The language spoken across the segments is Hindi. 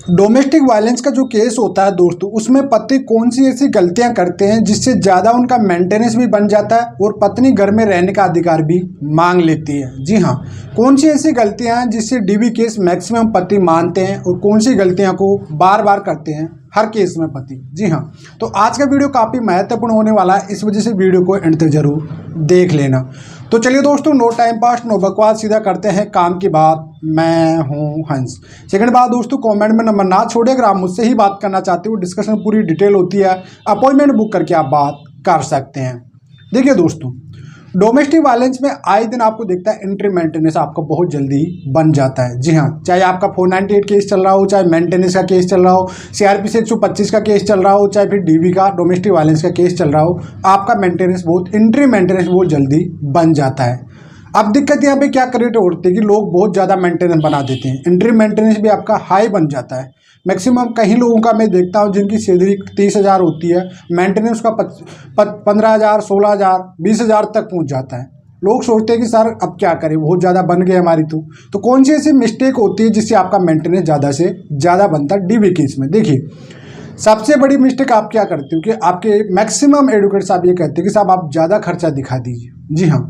डोमेस्टिक वायलेंस का जो केस होता है दोस्तों, उसमें पति कौन सी ऐसी गलतियां करते हैं जिससे ज़्यादा उनका मेंटेनेंस भी बन जाता है और पत्नी घर में रहने का अधिकार भी मांग लेती है। जी हाँ, कौन सी ऐसी गलतियां हैं जिससे डीवी केस मैक्सिमम पति मानते हैं और कौन सी गलतियां को बार बार करते हैं हर केस में पति। जी हाँ, तो आज का वीडियो काफ़ी महत्वपूर्ण होने वाला है, इस वजह से वीडियो को एंड तक जरूर देख लेना। तो चलिए दोस्तों, नो टाइम पास नो बकवास, सीधा करते हैं काम की बात। मैं हूं हंस। सेकंड बात दोस्तों, कमेंट में नंबर ना छोड़िए अगर आप मुझसे ही बात करना चाहते हो। डिस्कशन पूरी डिटेल होती है, अपॉइंटमेंट बुक करके आप बात कर सकते हैं। देखिए दोस्तों, डोमेस्टिक वायलेंस में आए दिन आपको देखता है एंट्री मेंटेनेंस आपका बहुत जल्दी बन जाता है। जी हाँ, चाहे आपका 498 केस चल रहा हो, चाहे मेंटेनेंस का केस चल रहा हो, सीआरपी से 125 का केस चल रहा हो, चाहे फिर डीवी का डोमेस्टिक वायलेंस का केस चल रहा हो, आपका मेंटेनेंस एंट्री मेंटेनेंस बहुत जल्दी बन जाता है। अब दिक्कत यहाँ पे क्या क्रिएट होती है कि लोग बहुत ज़्यादा मेंटेनेंस बना देते हैं, एंट्री मेंटेनेंस भी आपका हाई बन जाता है। मैक्सिमम कहीं लोगों का मैं देखता हूँ जिनकी सैलरी 30,000 होती है, मेंटेनेंस का 15,000, 16,000, 20,000 तक पहुँच जाता है। लोग सोचते हैं कि सर अब क्या करें, बहुत ज़्यादा बन गए हमारी। तो कौन सी ऐसी मिस्टेक होती है जिससे आपका मेंटेनेंस ज़्यादा से ज़्यादा बनता है डीवी केस में? देखिए, सबसे बड़ी मिस्टेक आप क्या करते हो कि आपके मैक्सिमम एडवोकेट साहब ये कहते हैं कि साहब आप ज़्यादा खर्चा दिखा दीजिए। जी हाँ,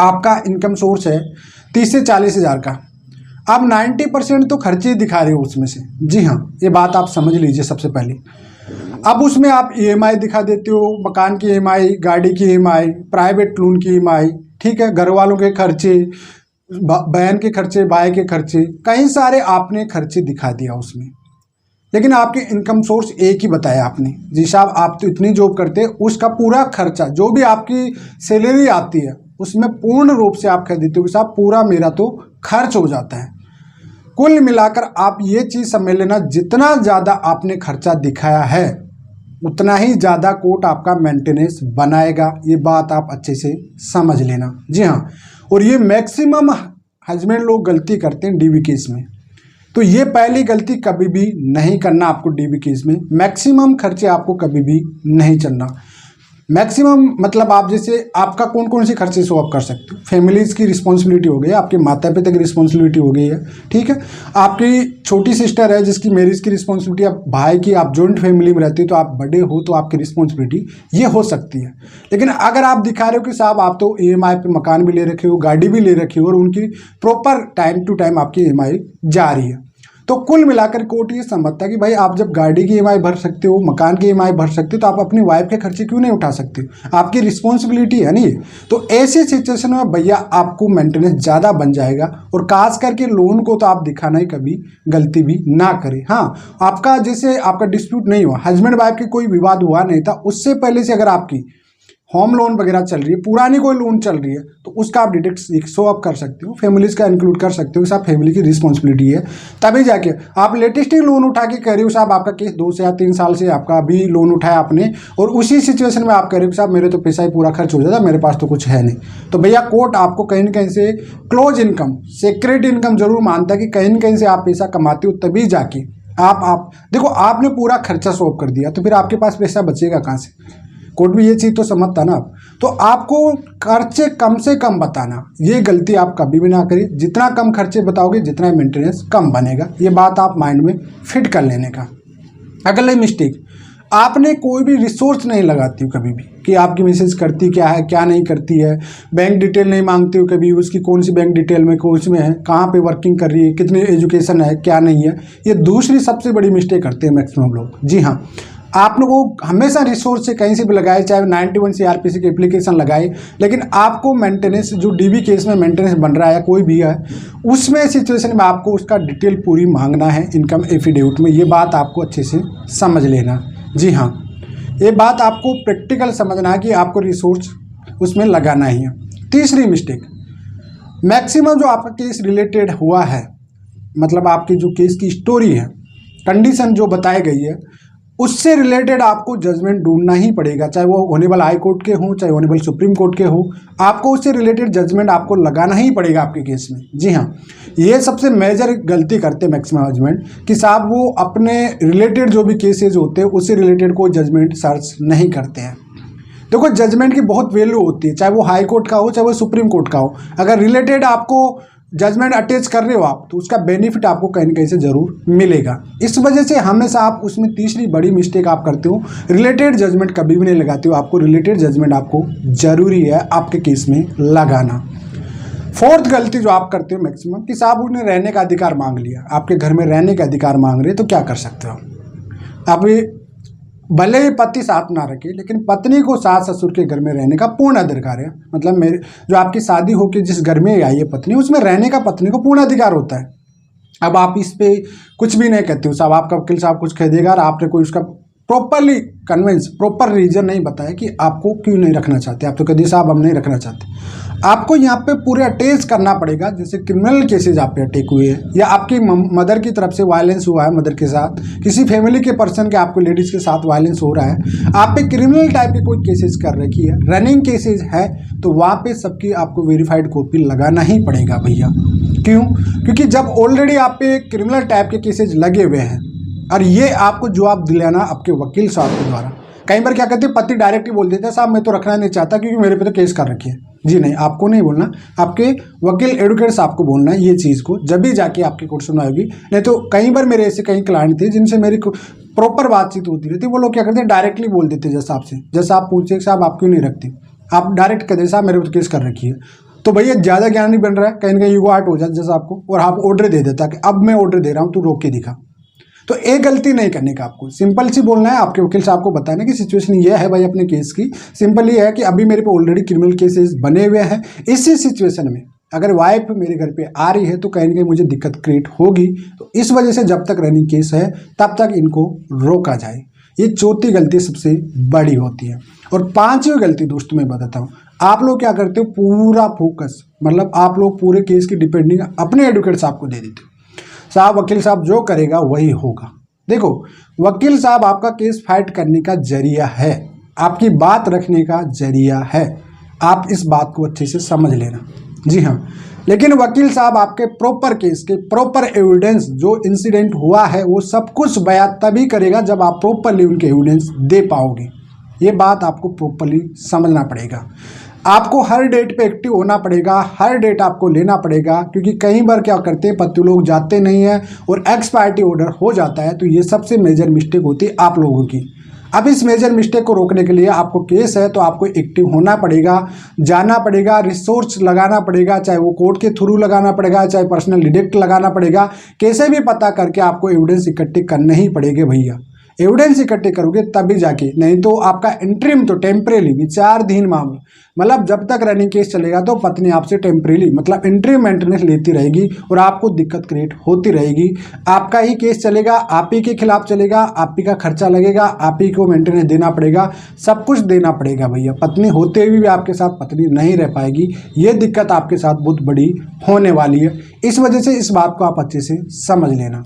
आपका इनकम सोर्स है 30 से 40,000 का, आप 90% तो खर्चे दिखा रहे हो उसमें से। जी हाँ, ये बात आप समझ लीजिए सबसे पहले। अब उसमें आप ईएमआई दिखा देते हो, मकान की ईएमआई, गाड़ी की ईएमआई, प्राइवेट लोन की ईएमआई, ठीक है, घर वालों के खर्चे, बहन के खर्चे, भाई के खर्चे, कई सारे आपने खर्चे दिखा दिया उसमें। लेकिन आपके इनकम सोर्स एक ही बताया आपने। जी साहब, आप तो इतनी जॉब करते हैं, उसका पूरा खर्चा जो भी आपकी सैलरी आती है उसमें पूर्ण रूप से आप कह देते हो कि साहब पूरा मेरा तो खर्च हो जाता है। कुल मिलाकर आप ये चीज़ समझ लेना, जितना ज़्यादा आपने खर्चा दिखाया है उतना ही ज़्यादा कोर्ट आपका मेंटेनेंस बनाएगा। ये बात आप अच्छे से समझ लेना। जी हाँ, और ये मैक्सिमम हस्बैंड लोग गलती करते हैं डीवी केस में। तो ये पहली गलती कभी भी नहीं करना आपको डीवी केस में। मैक्सिमम खर्चे आपको कभी भी नहीं चलना। मैक्सिमम मतलब आप जैसे आपका कौन कौन से खर्चे शो अप कर सकते हो। फैमिलीज़ की रिस्पॉन्सिबिलिटी हो गई, आपके माता पिता की रिस्पॉन्सिबिलिटी हो गई है, ठीक है, आपकी छोटी सिस्टर है जिसकी मैरिज की रिस्पॉन्सिबिलिटी, आप भाई की, आप जॉइंट फैमिली में रहते हो तो आप बड़े हो तो आपकी रिस्पॉन्सिबिलिटी ये हो सकती है। लेकिन अगर आप दिखा रहे हो कि साहब आप तो EMI पे मकान भी ले रखे हो, गाड़ी भी ले रखी हो और उनकी प्रॉपर टाइम टू टाइम आपकी EMI जा रही है, तो कुल मिलाकर कोर्ट ये समझता है कि भाई आप जब गाड़ी की EMI भर सकते हो, मकान की EMI भर सकते हो, तो आप अपनी वाइफ के खर्चे क्यों नहीं उठा सकते? आपकी रिस्पॉन्सिबिलिटी है नहीं ये। तो ऐसी सिचुएशन में भैया आपको मेंटेनेंस ज़्यादा बन जाएगा। और खास करके लोन को तो आप दिखाना ही कभी गलती भी ना करें। हाँ, आपका जैसे आपका डिस्प्यूट नहीं हुआ, हस्बैंड वाइफ की कोई विवाद हुआ नहीं था, उससे पहले से अगर आपकी होम लोन वगैरह चल रही है, पुरानी कोई लोन चल रही है, तो उसका आप डिटेक्ट शो अप कर सकते हो, फैमिलीज का इंक्लूड कर सकते हो, साहब फैमिली की रिस्पॉन्सिबिलिटी है। तभी जाके आप लेटेस्ट ही लोन उठा के कह रहे हो साहब आपका केस 2 से या 3 साल से आपका अभी लोन उठाया आपने, और उसी सिचुएशन में आप कह रहे हो साहब मेरे तो पैसा ही पूरा खर्च हो जाता, मेरे पास तो कुछ है नहीं। तो भैया कोर्ट आपको कहीं ना कहीं से क्लोज इनकम, सीक्रेट इनकम जरूर मानता है कि कहीं ना कहीं से आप पैसा कमाते हो, तभी जाके आप देखो आपने पूरा खर्चा शो अप कर दिया, तो फिर आपके पास पैसा बचेगा कहाँ से? कोर्ट भी ये चीज़ तो समझता ना आप। तो आपको खर्चे कम से कम बताना, ये गलती आप कभी भी ना करिए। जितना कम खर्चे बताओगे जितना मेंटेनेंस कम बनेगा, ये बात आप माइंड में फिट कर लेने का। अगली मिस्टेक, आपने कोई भी रिसोर्स नहीं लगाती हो कभी भी कि आपकी मिसेज करती क्या है क्या नहीं करती है, बैंक डिटेल नहीं मांगती हो कभी, उसकी कौन सी बैंक डिटेल में कोच में है, कहाँ पे वर्किंग कर रही है, कितनी एजुकेशन है, क्या नहीं है। ये दूसरी सबसे बड़ी मिस्टेक करते हैं मैक्सिमम लोग। जी हाँ, आप लोगों को हमेशा रिसोर्स से कहीं से भी लगाए, चाहे 91 CRPC की एप्लीकेशन लगाए, लेकिन आपको मेंटेनेंस जो डीवी केस में मेंटेनेंस बन रहा है कोई भी है, उसमें सिचुएशन में आपको उसका डिटेल पूरी मांगना है इनकम एफिडेविट में। ये बात आपको अच्छे से समझ लेना। जी हाँ, ये बात आपको प्रैक्टिकल समझना है कि आपको रिसोर्स उसमें लगाना ही है। तीसरी मिस्टेक, मैक्सिमम जो आपका केस रिलेटेड हुआ है, मतलब आपकी जो केस की स्टोरी है, कंडीशन जो बताई गई है, उससे रिलेटेड आपको जजमेंट ढूंढना ही पड़ेगा, चाहे वो ऑनरेबल हाई कोर्ट के हों, चाहे ऑनरेबल सुप्रीम कोर्ट के हो, आपको उससे रिलेटेड जजमेंट आपको लगाना ही पड़ेगा आपके केस में। जी हाँ, ये सबसे मेजर गलती करते हैं मैक्सिमम जजमेंट कि साहब वो अपने रिलेटेड जो भी केसेज होते हैं उससे रिलेटेड कोई जजमेंट सर्च नहीं करते हैं। देखो, जजमेंट की बहुत वैल्यू होती है, चाहे वो हाई कोर्ट का हो चाहे वो सुप्रीम कोर्ट का हो। अगर रिलेटेड आपको जजमेंट अटैच कर रहे हो आप, तो उसका बेनिफिट आपको कहीं ना कहीं से जरूर मिलेगा। इस वजह से हमेशा आप उसमें तीसरी बड़ी मिस्टेक आप करते हो, रिलेटेड जजमेंट कभी भी नहीं लगाते हो। आपको रिलेटेड जजमेंट आपको जरूरी है आपके केस में लगाना। फोर्थ गलती जो आप करते हो मैक्सिमम, कि साहब उन्हें रहने का अधिकार मांग लिया, आपके घर में रहने का अधिकार मांग रहे, तो क्या कर सकते हो आप? भले ही पति साथ ना रखे, लेकिन पत्नी को सास ससुर के घर में रहने का पूर्ण अधिकार है। मतलब मेरे जो आपकी शादी होकर जिस घर में आई है पत्नी, उसमें रहने का पत्नी को पूर्ण अधिकार होता है। अब आप इस पे कुछ भी नहीं कहते हो साहब, आपका वकील साहब कुछ कह देगा और आपने कोई उसका प्रॉपरली कन्विंस प्रॉपर रीजन नहीं बताया कि आपको क्यों नहीं रखना चाहते, आप तो कह दिए साहब हम नहीं रखना चाहते। आपको यहाँ पे पूरे अटैच करना पड़ेगा, जैसे क्रिमिनल केसेज आप पे अटैक हुए हैं या आपकी मदर की तरफ से वायलेंस हुआ है, मदर के साथ किसी फैमिली के पर्सन के आपको लेडीज़ के साथ वायलेंस हो रहा है, आप पे क्रिमिनल टाइप के कोई केसेज कर रखी है, रनिंग केसेज है, तो वहाँ पे सबकी आपको वेरीफाइड कॉपी लगाना ही पड़ेगा भैया। क्यों? क्योंकि जब ऑलरेडी आप पे क्रिमिनल टाइप के केसेज लगे हुए हैं और ये आपको जवाब दिलाना आपके वकील साहब के द्वारा। कई बार क्या कहते हैं, पति डायरेक्ट ही बोल देते हैं साहब मैं तो रखना नहीं चाहता क्योंकि मेरे पे तो केस कर रखी है। जी नहीं, आपको नहीं बोलना, आपके वकील एडवोकेट साहब को बोलना है ये चीज़ को, जब भी जाके आपकी कोर्ट सुनवाई होगी। नहीं तो कई बार मेरे ऐसे कई क्लाइंट थे जिनसे मेरी प्रॉपर बातचीत होती रहती, वो लोग क्या करते हैं डायरेक्टली बोल देते जैसा आपसे, जैसा आप पूछे साहब आप क्यों नहीं रखते, आप डायरेक्ट कहते साहब मेरे पे केस कर रखी है। तो भैया ज़्यादा ज्ञान नहीं बन रहा है, कहीं ना कहीं ईगो आर्ट हो जाता जैसा आपको, और आप ऑर्डर दे देता कि अब मैं ऑर्डर दे रहा हूँ तू रोक के दिखा। तो एक गलती नहीं करने का, आपको सिंपल सी बोलना है, आपके वकील साहब को बताना कि सिचुएशन ये है भाई अपने केस की, सिंपल ये है कि अभी मेरे पे ऑलरेडी क्रिमिनल केसेस बने हुए हैं, इसी सिचुएशन में अगर वाइफ मेरे घर पे आ रही है तो कहीं ना कहीं मुझे दिक्कत क्रिएट होगी, तो इस वजह से जब तक रनिंग केस है तब तक इनको रोका जाए। ये चौथी गलती सबसे बड़ी होती है। और पांचवी गलती दोस्तों मैं बताता हूँ, आप लोग क्या करते हो, पूरा फोकस मतलब आप लोग पूरे केस की डिपेंडिंग अपने एडवोकेट साहब को दे देते हो, साहब वकील साहब जो करेगा वही होगा। देखो वकील साहब आपका केस फाइट करने का जरिया है, आपकी बात रखने का जरिया है, आप इस बात को अच्छे से समझ लेना। जी हाँ, लेकिन वकील साहब आपके प्रॉपर केस के प्रॉपर एविडेंस जो इंसिडेंट हुआ है वो सब कुछ बयान तभी करेगा जब आप प्रॉपरली उनके एविडेंस दे पाओगे। ये बात आपको प्रॉपरली समझना पड़ेगा। आपको हर डेट पे एक्टिव होना पड़ेगा, हर डेट आपको लेना पड़ेगा, क्योंकि कई बार क्या करते हैं पति लोग जाते नहीं हैं और एक्सपायरी ऑर्डर हो जाता है, तो ये सबसे मेजर मिस्टेक होती है आप लोगों की। अब इस मेजर मिस्टेक को रोकने के लिए आपको केस है तो आपको एक्टिव होना पड़ेगा, जाना पड़ेगा, रिसोर्स लगाना पड़ेगा, चाहे वो कोर्ट के थ्रू लगाना पड़ेगा, चाहे पर्सनल डिटेक्ट लगाना पड़ेगा, कैसे भी पता करके आपको एविडेंस इकट्ठे करने ही पड़ेंगे भैया। एविडेंस इकट्ठे करोगे तभी जाके, नहीं तो आपका इंटरिम तो टेम्परेरी विचाराधीन मामला, मतलब जब तक रनिंग केस चलेगा तो पत्नी आपसे टेम्परेरी मतलब इंटरिम मेंटेनेंस लेती रहेगी और आपको दिक्कत क्रिएट होती रहेगी। आपका ही केस चलेगा, आप ही के खिलाफ चलेगा, आप ही का खर्चा लगेगा, आप ही को मेंटेनेंस देना पड़ेगा, सब कुछ देना पड़ेगा भैया। पत्नी होते हुए भी आपके साथ पत्नी नहीं रह पाएगी, ये दिक्कत आपके साथ बहुत बड़ी होने वाली है। इस वजह से इस बात को आप अच्छे से समझ लेना।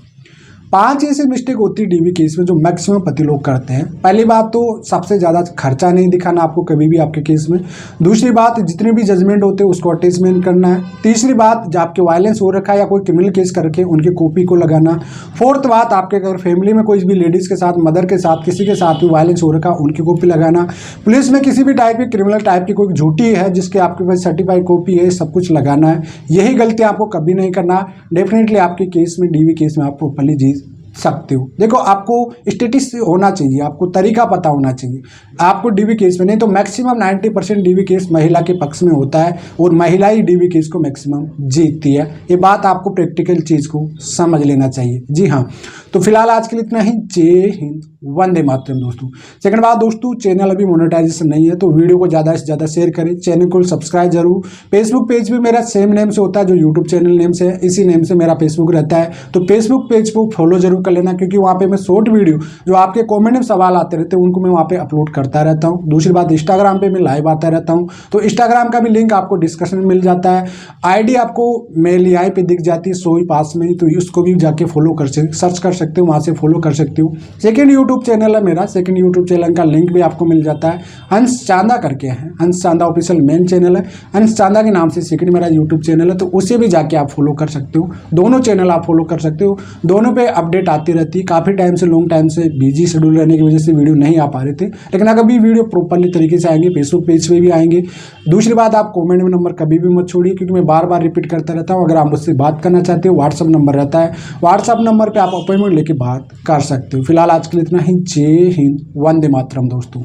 5 ऐसी मिस्टेक होती है डीवी केस में जो मैक्सिमम पति लोग करते हैं। पहली बात तो सबसे ज़्यादा खर्चा नहीं दिखाना आपको कभी भी आपके केस में। दूसरी बात, जितने भी जजमेंट होते हैं उसको अटैचमेंट करना है। तीसरी बात, जब आपके वायलेंस हो रखा है या कोई क्रिमिनल केस कर रखे उनकी कॉपी को लगाना। फोर्थ बात, आपके अगर फैमिली में कोई भी लेडीज़ के साथ, मदर के साथ, किसी के साथ भी वायलेंस हो रखा उनकी कॉपी लगाना। पुलिस में किसी भी टाइप की क्रिमिनल टाइप की कोई झूठी है जिसके आपके पास सर्टिफाइड कॉपी है, सब कुछ लगाना है। यही गलती आपको कभी नहीं करना। डेफिनेटली आपके केस में, डीवी केस में आप प्रॉपर्ली जीत सकते हो। देखो आपको स्टेटस होना चाहिए, आपको तरीका पता होना चाहिए आपको डीवी केस में, नहीं तो मैक्सिमम 90% डीवी केस महिला के पक्ष में होता है और महिला ही डीवी केस को मैक्सिमम जीतती है। ये बात आपको प्रैक्टिकल चीज़ को समझ लेना चाहिए। जी हाँ, तो फिलहाल आज के लिए इतना ही। जय हिंद, वंदे मातरम दोस्तों। सेकंड बात दोस्तों, चैनल अभी मोनेटाइजेशन नहीं है तो वीडियो को ज़्यादा से ज़्यादा शेयर करें, चैनल को सब्सक्राइब जरूर। फेसबुक पेज भी मेरा सेम नेम से होता है जो यूट्यूब चैनल नेम से है, इसी नेम से मेरा फेसबुक रहता है, तो फेसबुक पेज को फॉलो जरूर कर लेना, क्योंकि वहाँ पे मैं शॉर्ट वीडियो जो आपके कमेंट में सवाल आते रहते हैं उनको मैं वहाँ पे अपलोड करता रहता हूँ। दूसरी बात, इंस्टाग्राम पे मैं लाइव आता रहता हूँ, तो इंस्टाग्राम का भी लिंक आपको डिस्क्रिप्शन में मिल जाता है। आईडी आपको मेल यहाँ पे दिख जाती है, सोई पास में ही, तो उसको भी जाके फॉलो कर सर्च कर सकते हो, वहाँ से फॉलो कर सकते हो। सेकंड यूट्यूब चैनल है मेरा, सेकंड यूट्यूब चैनल का लिंक भी आपको मिल जाता है, अंश चांदा करके है, अंश चांदा ऑफिशियल मेन चैनल है, अंश चांदा के नाम से सेकंड मेरा यूट्यूब चैनल है, तो उसे भी जाके आप फॉलो कर सकते हो। दोनों चैनल आप फॉलो कर सकते हो, दोनों पे अपडेट आती रहती है। काफ़ी टाइम से, लॉन्ग टाइम से बिजी शेड्यूल रहने की वजह से वीडियो नहीं आ पा रहे थे, लेकिन अगर भी वीडियो प्रॉपरली तरीके से आएंगे, फेसबुक पेज पे भी आएंगे। दूसरी बात, आप कमेंट में नंबर कभी भी मत छोड़िए, क्योंकि मैं बार बार रिपीट करता रहता हूँ। अगर आप मुझसे बात करना चाहते हो, व्हाट्सअप नंबर रहता है, व्हाट्सअप नंबर पर आप अपॉइंटमेंट लेके बात कर सकते हो। फिलहाल आज के लिए इतना ही। जय हिंद, वंदे मातरम दोस्तों।